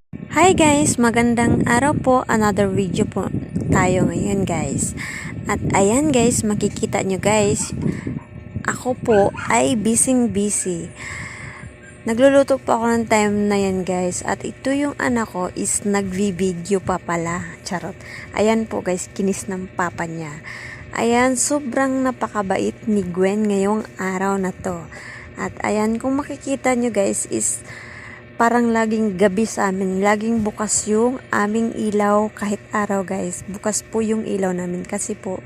Hi guys! Magandang araw po. Another video po tayo ngayon guys. At ayan guys, makikita nyo guys, ako po ay busy. Nagluluto po ako ng time na yan guys. At ito yung anak ko is nagvi-video pa pala. Charot. Ayan po guys, kinis ng papa niya. Ayan, sobrang napakabait ni Gwen ngayong araw na to. At ayan, kung makikita nyo guys is parang laging gabi sa amin. Laging bukas yung aming ilaw kahit araw guys. Bukas po yung ilaw namin kasi po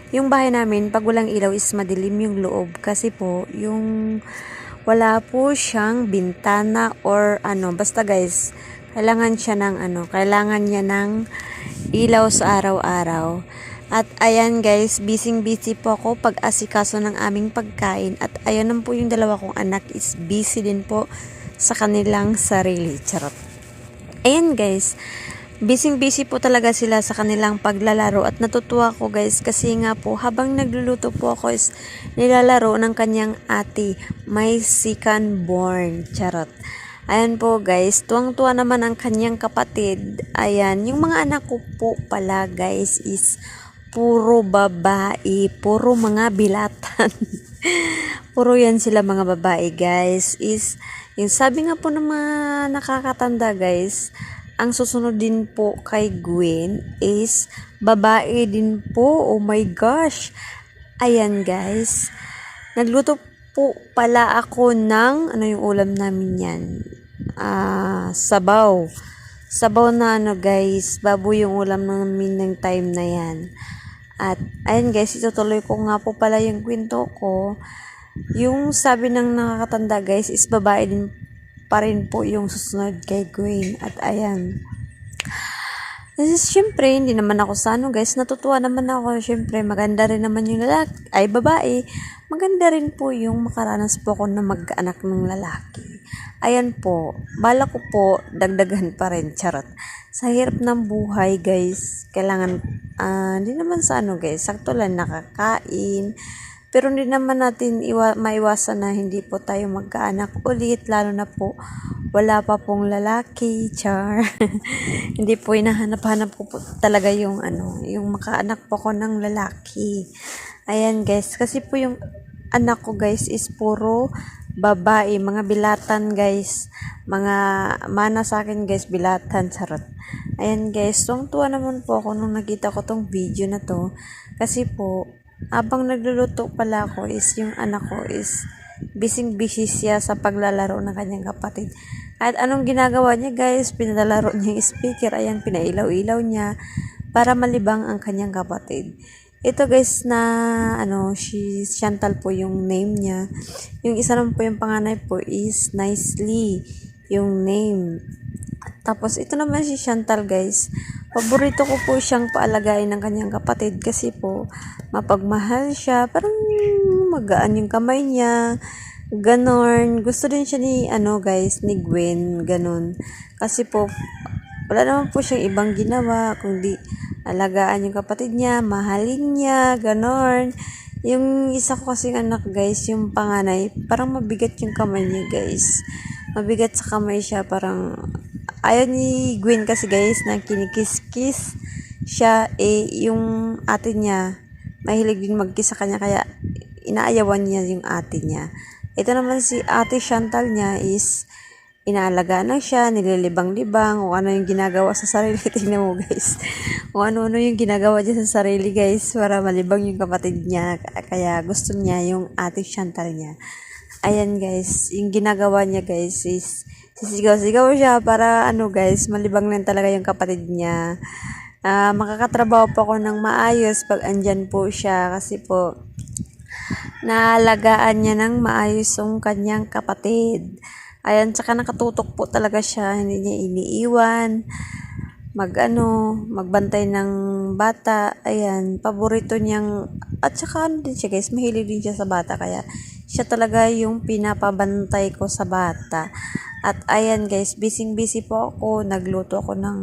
yung bahay namin pag walang ilaw is madilim yung loob kasi po yung wala po siyang bintana or ano. Basta guys, kailangan niya ng ilaw sa araw-araw. At ayan guys, busy po ako pag-asikaso ng aming pagkain. At ayan po yung dalawa kong anak is busy din po sa kanilang sarili. Charot. Ayan guys, busy po talaga sila sa kanilang paglalaro at natutuwa ko guys kasi nga po habang nagluluto po ako is nilalaro ng kanyang ate, my second born. Charot. Ayan po guys, tuwang-tuwa naman ang kanyang kapatid. Ayan, yung mga anak ko po pala guys is puro babae, puro mga bilatan. Puro yan sila mga babae guys. Is yung sabi nga po ng mga nakakatanda guys, ang susunod din po kay Gwen is babae din po. Oh my gosh. Ayan guys. Nagluto po pala ako ng ano yung ulam namin yan. Sabaw. Sabaw na ano guys, baboy yung ulam namin ng time na yan. At ayan guys, itutuloy ko nga po pala yung kwento ko. Yung sabi ng nakakatanda guys is babae din pa rin po yung susunod kay Gwen. At ayan. Siyempre, hindi naman ako sa ano guys. Natutuwa naman ako. Siyempre, maganda rin naman yung lalaki. Ay, babae. Maganda rin po yung makaranas po ako na mag-anak ng lalaki. Ayan po. Bala ko po, dagdagan pa rin. Charot. Sa hirap ng buhay guys, kailangan, hindi naman sa ano guys, sakto lang nakakain. Pero hindi naman natin maiwasan na hindi po tayo magkaanak ulit, lalo na po wala pa pong lalaki, char. Hindi po hinahanap-hanap ko po talaga yung ano, yung makaanak po ko ng lalaki. Ayan guys, kasi po yung anak ko guys is puro babae, mga bilatan guys. Mga mana sa akin guys, bilatan, charot. Ayan guys, tuwa naman po ako nung nakita ko tong video na to. Kasi po, abang nagluluto pala ako is yung anak ko is busy siya sa paglalaro ng kanyang kapatid. At anong ginagawa niya guys, pinalalaro niya yung speaker, ayan, pinailaw-ilaw niya para malibang ang kanyang kapatid. Ito guys na ano, Chantal po yung name niya. Yung isa naman po yung panganay po is Nicely yung name. Tapos ito naman si Chantal guys. Paborito ko po siyang paalagain ng kanyang kapatid kasi po mapagmahal siya. Parang magaan yung kamay niya. Ganon. Gusto din siya ni ano guys, ni Gwen. Ganon. Kasi po wala naman po siyang ibang ginawa kundi alagaan yung kapatid niya, mahalin niya, ganon. Yung isa ko kasing anak guys, yung panganay, parang mabigat yung kamay niya guys. Mabigat sa kamay siya, parang ayaw ni Gwen kasi guys na kinikis-kiss siya. Yung ate niya, mahilig din mag-kiss sa kanya kaya inaayawan niya yung ate niya. Ito naman si ate Chantal niya is inaalagaan lang siya, nililibang-libang, kung ano yung ginagawa sa sarili. Tingnan mo guys, kung ano-ano yung ginagawa niya sa sarili guys, para malibang yung kapatid niya, kaya gusto niya yung ate Chantal niya. Ayan guys, yung ginagawa niya guys is sisigaw-sigaw siya para ano guys, malibang lang talaga yung kapatid niya. Makakatrabaho po ako ng maayos pag andyan po siya kasi po naalagaan niya ng maayos yung kanyang kapatid. Ayan, tsaka nakatutok po talaga siya, hindi niya iniiwan, magbantay ng bata. Ayan, paborito niyang, at saka ano din siya guys, mahilig din siya sa bata, kaya siya talaga yung pinapabantay ko sa bata. At ayan guys, busy po ako, nagluto ako ng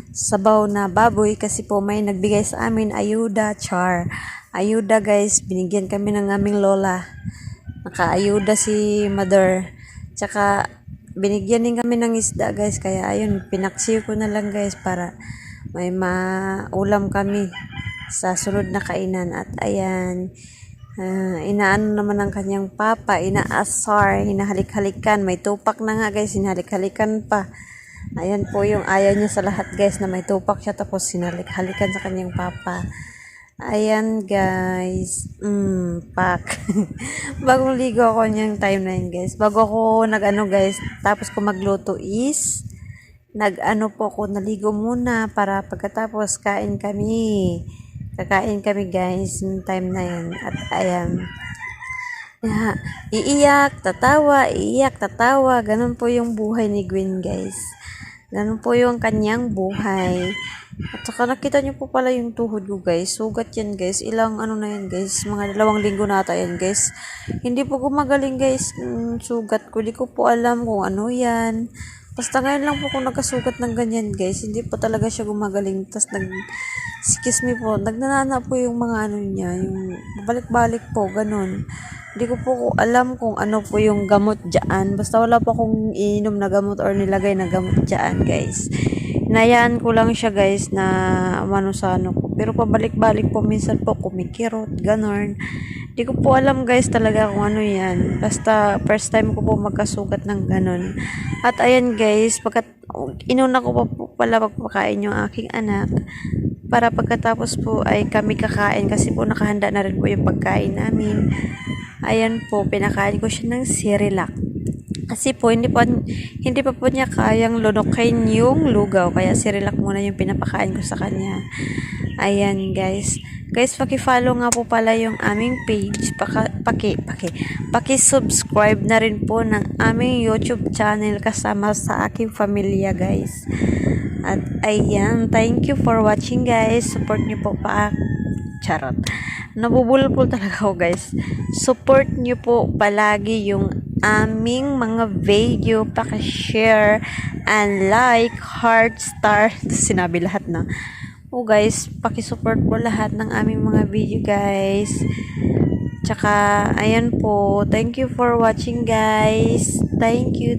sabaw na baboy kasi po may nagbigay sa amin ayuda, char. Ayuda guys, binigyan kami ng aming lola. Nakaayuda si mother. Tsaka binigyan din kami ng isda guys, kaya ayun, pinaksiw ko na lang guys para may maulam kami sa sunod na kainan. At ayan, inaano naman ng kanyang papa, inaasar, hinahalik-halikan, may tupak na nga guys, hinahalik-halikan pa. Ayan po yung ayaw niya sa lahat guys, na may tupak siya tapos hinahalik-halikan sa kanyang papa. Ayan guys, pak. Bagong ligo ako niyang time na yun guys. Bago ako nag-ano guys, tapos ko magluto is, nag-ano po ako, naligo muna para pagkatapos kain kami. Kakain kami guys, yung time na yun. At ayan, iiyak, tatawa. Ganun po yung buhay ni Gwen guys. Ganun po yung kanyang buhay. At saka nakita nyo po pala yung tuhod ko guys. Sugat yan guys. Ilang ano na yan guys. Mga 2 linggo na ata yan guys. Hindi po gumagaling guys. Sugat ko. Hindi ko po alam kung ano yan. Basta ngayon lang po kung nagkasugat ng ganyan guys. Hindi po talaga siya gumagaling. Tapos excuse me po. Nagnanana po yung mga ano niya. Yung balik-balik po. Ganun. Hindi ko po alam kung ano po yung gamot dyan. Basta wala po akong iinom na gamot or nilagay na gamot dyan guys. Hinayaan ko lang siya guys na manusano ko. Pero pabalik-balik po minsan po kumikirot, ganon. Hindi ko po alam guys talaga kung ano yan. Basta first time ko po magkasugat ng ganon. At ayan guys, inuna ko pa po pala pagpakain yung aking anak. Para pagkatapos po ay kami kakain kasi po nakahanda na rin po yung pagkain namin. Ayan po, pinakain ko siya ng Cerelac. Kasi po, hindi pa po niya kayang lunukin yung lugaw. Kaya Cerelac muna yung pinapakain ko sa kanya. Ayan, guys. Guys, paki-follow nga po pala yung aming page. Paki-subscribe na rin po ng aming YouTube channel kasama sa aking pamilya, guys. At ayan, thank you for watching, guys. Support niyo po pa. Charot. Nabubulol po talaga ako, guys. Support niyo po palagi yung aming mga video, paki-share and like, heart, star, sinabi lahat na. Guys, paki-support po lahat ng aming mga video guys. Tsaka ayan po, thank you for watching guys. Thank you.